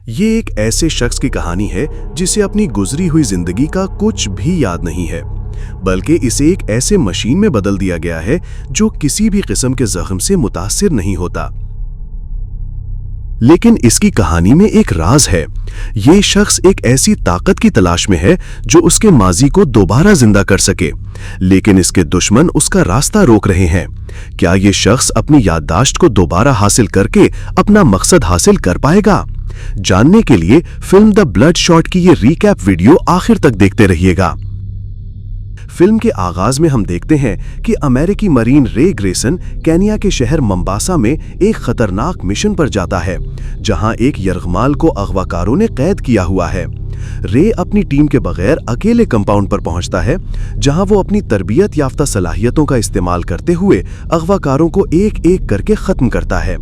ये एक ऐसे शख्स की कहानी है जिसे अपनी गुजरी हुई जिंदगी का कुछ भी याद नहीं है, बल्कि इसे एक ऐसे मशीन में बदल दिया गया है जो किसी भी किस्म के जख्म से मुतासिर नहीं होता। लेकिन इसकी कहानी में एक राज है। ये शख्स एक ऐसी ताकत की तलाश में है जो उसके माजी को दोबारा जिंदा कर सके, लेकिन इसके दुश्मन उसका रास्ता रोक रहे हैं। क्या ये शख्स अपनी याददाश्त को दोबारा हासिल करके अपना मकसद हासिल कर पाएगा? जानने के लिए फिल्म द ब्लडशॉट की ये रिकैप वीडियो आखिर तक देखते रहिएगा। फिल्म के आगाज में हम देखते हैं कि अमेरिकी मरीन रे ग्रेसन केनिया के शहर मंबासा में एक खतरनाक मिशन पर जाता है, जहां एक यरगमाल को अगवाकारों ने कैद किया हुआ है। रे अपनी टीम के बगैर अकेले कंपाउंड पर पहुंचता है, जहां वो अपनी तरबियत याफ्ता सलाहियतों का इस्तेमाल करते हुए अगवाकारों को एक एक करके खत्म करता है।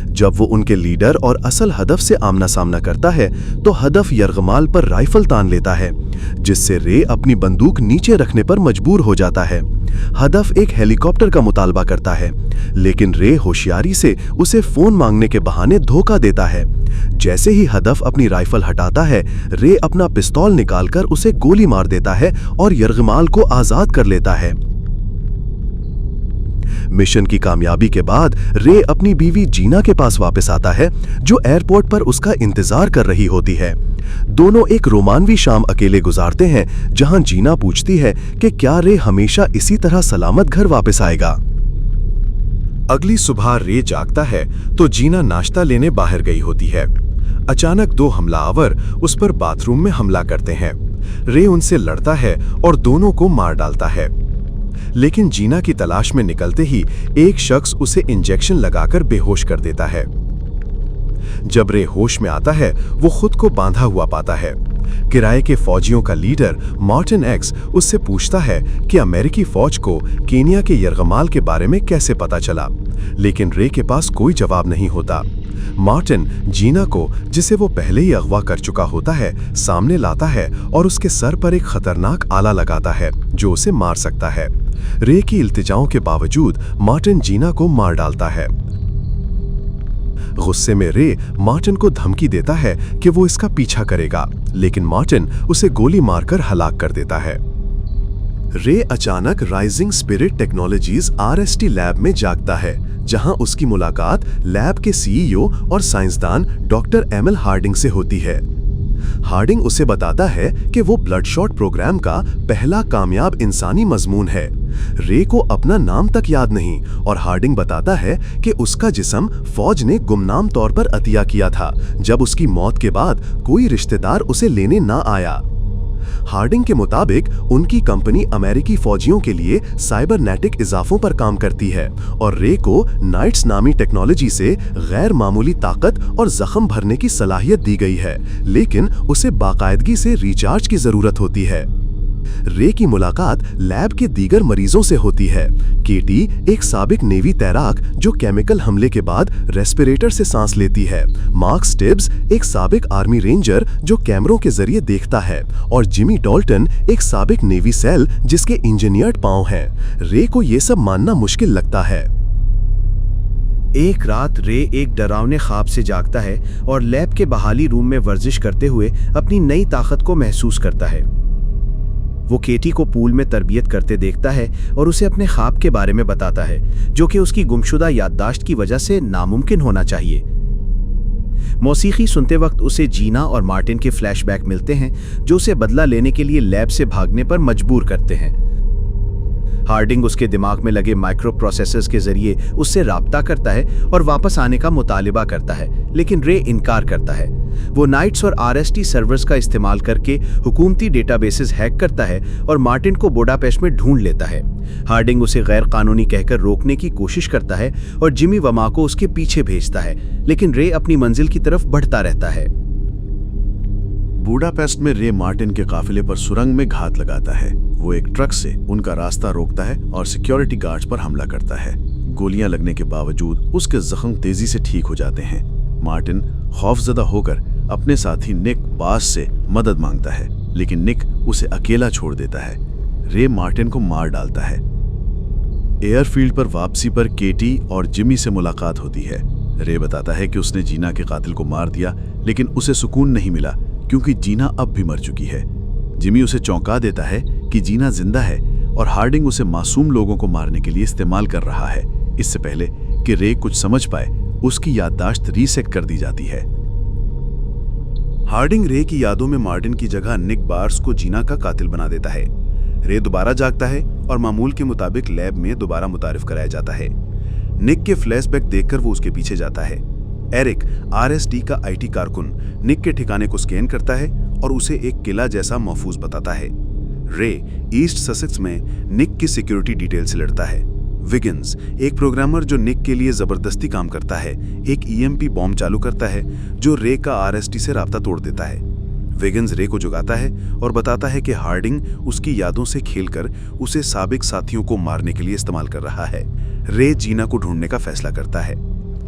जब वो उनके लीडर और असल हदफ से आमना सामना करता है तो हदफ यरगमाल पर राइफल तान लेता है, जिससे रे अपनी बंदूक नीचे रखने पर मजबूर हो जाता है। हदफ एक हेलीकॉप्टर का मुतालबा करता है, लेकिन रे होशियारी से उसे फोन मांगने के बहाने धोखा देता है। जैसे ही हदफ अपनी राइफल हटाता है, रे अपना पिस्तौल निकालकर उसे गोली मार देता है और यरगमाल को आजाद कर लेता है। मिशन की कामयाबी के बाद रे अपनी बीवी जीना के पास वापस आता है, जो एयरपोर्ट पर उसका इंतजार कर रही होती है। दोनों एक रोमानवी शाम अकेले गुजारते हैं, जहां जीना पूछती है कि क्या रे हमेशा इसी तरह सलामत घर वापस आएगा। अगली सुबह रे जागता है तो जीना नाश्ता लेने बाहर गई होती है। अचानक दो हमलावर उस पर बाथरूम में हमला करते हैं। रे उनसे लड़ता है और दोनों को मार डालता है, लेकिन जीना की तलाश में निकलते ही एक शख्स उसे इंजेक्शन लगाकर बेहोश कर देता है। जब रे होश में आता है, वो खुद को बांधा हुआ पाता है। किराए के फौजियों का लीडर मार्टिन एक्स उससे पूछता है कि अमेरिकी फौज को केनिया के यरगमाल के बारे में कैसे पता चला, लेकिन रे के पास कोई जवाब नहीं होता। मार्टिन जीना को, जिसे वो पहले ही अगवा कर चुका होता है, सामने लाता है और उसके सर पर एक खतरनाक आला लगाता है जो उसे मार सकता है। रे की इल्तिजाओं के बावजूद मार्टिन जीना को मार डालता है। गुस्से में रे मार्टिन को धमकी देता है कि वो इसका पीछा करेगा, लेकिन मार्टिन उसे गोली मारकर हलाक कर देता है। रे अचानक rising spirit technologies RST lab में जागता है, जहां उसकी मुलाकात लैब के CEO और साइंसदान डॉक्टर एमएल हार्डिंग से होती है। हार्डिंग उसे बताता है कि वो ब्लडशॉट प्रोग्राम का पहला कामयाब इंसानी मजमून है। रे को अपना नाम तक याद नहीं, और हार्डिंग बताता है कि उसका जिस्म फौज ने गुमनाम तौर पर अतिया किया था, जब उसकी मौत के बाद कोई रिश्तेदार उसे लेने ना आया। हार्डिंग के मुताबिक उनकी कंपनी अमेरिकी फौजियों के लिए साइबरनेटिक इजाफों पर काम करती है, और रे को नाइट्स नामी टेक्नोलॉजी से गैर मामूली ताकत और जख्म भरने की सलाहियत दी गई है, लेकिन उसे बाकायदगी से रिचार्ज की जरूरत होती है। रे की मुलाकात लैब के दीगर मरीजों से होती है। केटी एक साबिक नेवी तैराक जो केमिकल हमले के बाद रेस्पिरेटर से सांस लेती है, मार्क स्टिब्स एक साबिक आर्मी रेंजर जो कैमरों के जरिए देखता है, और जिमी डॉल्टन एक साबिक नेवी सेल जिसके इंजीनियर्ड पांव हैं। रे को यह सब मानना मुश्किल लगता है। एक रात रे एक डरावने ख्वाब से जागता है और लैब के बहाली रूम में वर्जिश करते हुए अपनी नई ताकत को महसूस करता है। वो केटी को पूल में तरबियत करते देखता है और उसे अपने ख्वाब के बारे में बताता है, जो कि उसकी गुमशुदा याददाश्त की वजह से नामुमकिन होना चाहिए। मौसीकी सुनते वक्त उसे जीना और मार्टिन के फ्लैशबैक मिलते हैं, जो उसे बदला लेने के लिए लैब से भागने पर मजबूर करते हैं। हार्डिंग उसके दिमाग में लगे माइक्रो प्रोसेसर्स के जरिए उससे राब्ता करता है और वापस आने का मुतालिबा करता है, लेकिन रे इनकार करता है। वो नाइट्स और RST सर्वर्स का इस्तेमाल करके हुकूमती डेटाबेसेस हैक करता है और मार्टिन को बुडापेस्ट में ढूंढ लेता है। हार्डिंग उसे गैर कानूनी कहकर रोकने की कोशिश करता है और जिमी वमा को उसके पीछे भेजता है, लेकिन रे अपनी मंजिल की तरफ बढ़ता रहता है। बुडापेस्ट में रे मार्टिन के काफिले पर सुरंग में घात लगाता है। वो एक ट्रक से उनका रास्ता रोकता है और सिक्योरिटी गार्ड्स पर हमला करता है। गोलियां लगने के बावजूद उसके जख्म तेजी से ठीक हो जाते हैं। मार्टिन खौफजदा होकर अपने साथी निक बास से मदद मांगता है, लेकिन निक उसे अकेला छोड़ देता है। रे मार्टिन को मार डालता है। एयरफील्ड पर वापसी पर केटी और जिमी से मुलाकात होती है। रे बताता है कि उसने जीना के कातिल को मार दिया, लेकिन उसे सुकून नहीं मिला क्योंकि जीना अब भी मर चुकी है। जिमी उसे चौंका देता है कि जीना जिंदा है और हार्डिंग उसे मासूम लोगों को मारने के लिए इस्तेमाल कर रहा है। इससे पहले कि रे कुछ समझ पाए, उसकी याददाश्त रीसेट कर दी जाती है। हार्डिंग रे की यादों में मार्टिन की जगह निक बार्स को जीना का कातिल बना देता है। रे दोबारा जागता है और मामूल के मुताबिक लैब में दोबारा मुतारिफ कराया जाता है। निक के फ्लैशबैक देखकर वो उसके पीछे जाता है। एरिक RST का IT कारकुन निक के ठिकाने को स्कैन करता है और उसे एक किला जैसा महफूज बताता है। रे ईस्ट ससेक्स में निक की सिक्योरिटी डिटेल से लड़ता है। विगिन्स, एक प्रोग्रामर जो निक के लिए जबरदस्ती काम करता है, एक EMP बॉम्ब चालू करता है जो रे का RST से राब्ता तोड़ देता है। विगिन्स रे को जगाता है और बताता है कि हार्डिंग उसकी यादों से खेलकर उसे साबिक साथियों को मारने के लिए इस्तेमाल कर रहा है। रे जीना को ढूंढने का फैसला करता है।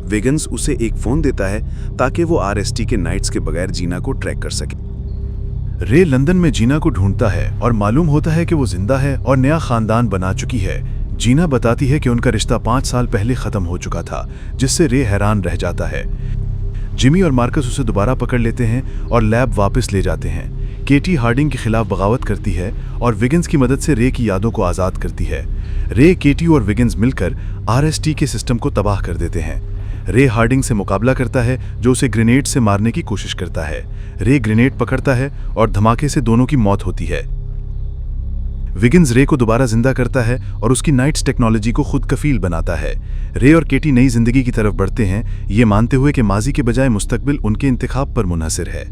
विगिन्स उसे एक फोन देता है ताकि वो RST के नाइट्स के बगैर जीना को ट्रैक कर सके। रे लंदन में जीना को ढूंढता है और मालूम होता है कि वो जिंदा है और नया खानदान बना चुकी है। जीना बताती है कि उनका रिश्ता 5 साल पहले खत्म हो चुका था, जिससे रे हैरान रह जाता है। जिमी और मार्कस उसे दोबारा पकड़ लेते हैं और लैब वापस ले जाते हैं। केटी हार्डिंग के खिलाफ बगावत करती है और विगिन्स की मदद से रे की यादों को आज़ाद करती है। रे, केटी और विगिन्स मिलकर RST के सिस्टम को तबाह कर देते हैं। रे हार्डिंग से मुकाबला करता है जो उसे ग्रेनेड से मारने की कोशिश करता है। रे ग्रेनेड पकड़ता है और धमाके से दोनों की मौत होती है। विगिन्स रे को दोबारा जिंदा करता है और उसकी नाइट्स टेक्नोलॉजी को खुद कफील बनाता है। रे और केटी नई जिंदगी की तरफ बढ़ते हैं, ये मानते हुए कि माजी के बजाय मुस्तकबिल उनके इंतखाब पर मुनहसिर है।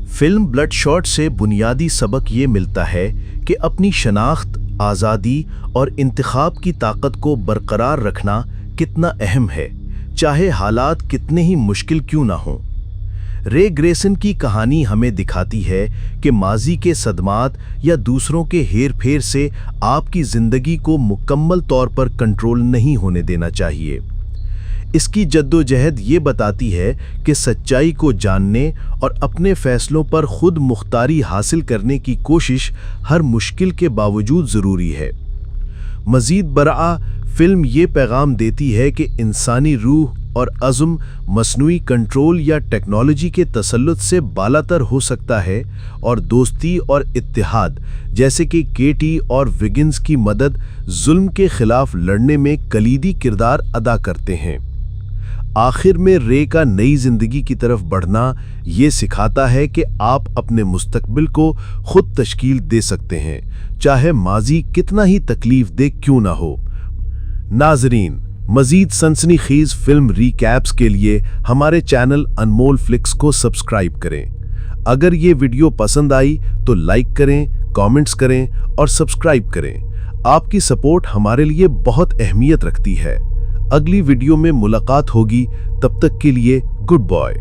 फिल्म ब्लडशॉट से बुनियादी सबक ये मिलता है कि अपनी शनाख्त, आज़ादी और इंतखाब की ताकत को बरकरार रखना कितना अहम है, चाहे हालात कितने ही मुश्किल क्यों ना हों। रे ग्रेसन की कहानी हमें दिखाती है कि माजी के सदमात या दूसरों के हेर फेर से आपकी ज़िंदगी को मुकम्मल तौर पर कंट्रोल नहीं होने देना चाहिए। इसकी जद्दोजहद ये बताती है कि सच्चाई को जानने और अपने फैसलों पर खुद मुख्तारी हासिल करने की कोशिश हर मुश्किल के बावजूद ज़रूरी है। मज़ीद बरआ, फिल्म ये पैगाम देती है कि इंसानी रूह और अज़्म मसनूई कंट्रोल या टेक्नोलॉजी के तसल्लुत से बालातर हो सकता है और दोस्ती और इत्तेहाद, जैसे कि केटी और विगिन्स की मदद, जुल्म के खिलाफ लड़ने में कलीदी किरदार अदा करते हैं। आखिर में रे का नई जिंदगी की तरफ बढ़ना ये सिखाता है कि आप अपने मुस्तकबिल को खुद तश्कील दे सकते हैं, चाहे माजी कितना ही तकलीफ दे क्यों ना हो। नाजरीन, मजीद सनसनीखेज फिल्म रीकैप्स के लिए हमारे चैनल अनमोल फ्लिक्स को सब्सक्राइब करें। अगर ये वीडियो पसंद आई तो लाइक करें, कमेंट्स करें और सब्सक्राइब करें। आपकी सपोर्ट हमारे लिए बहुत अहमियत रखती है। अगली वीडियो में मुलाकात होगी, तब तक के लिए गुड बाय।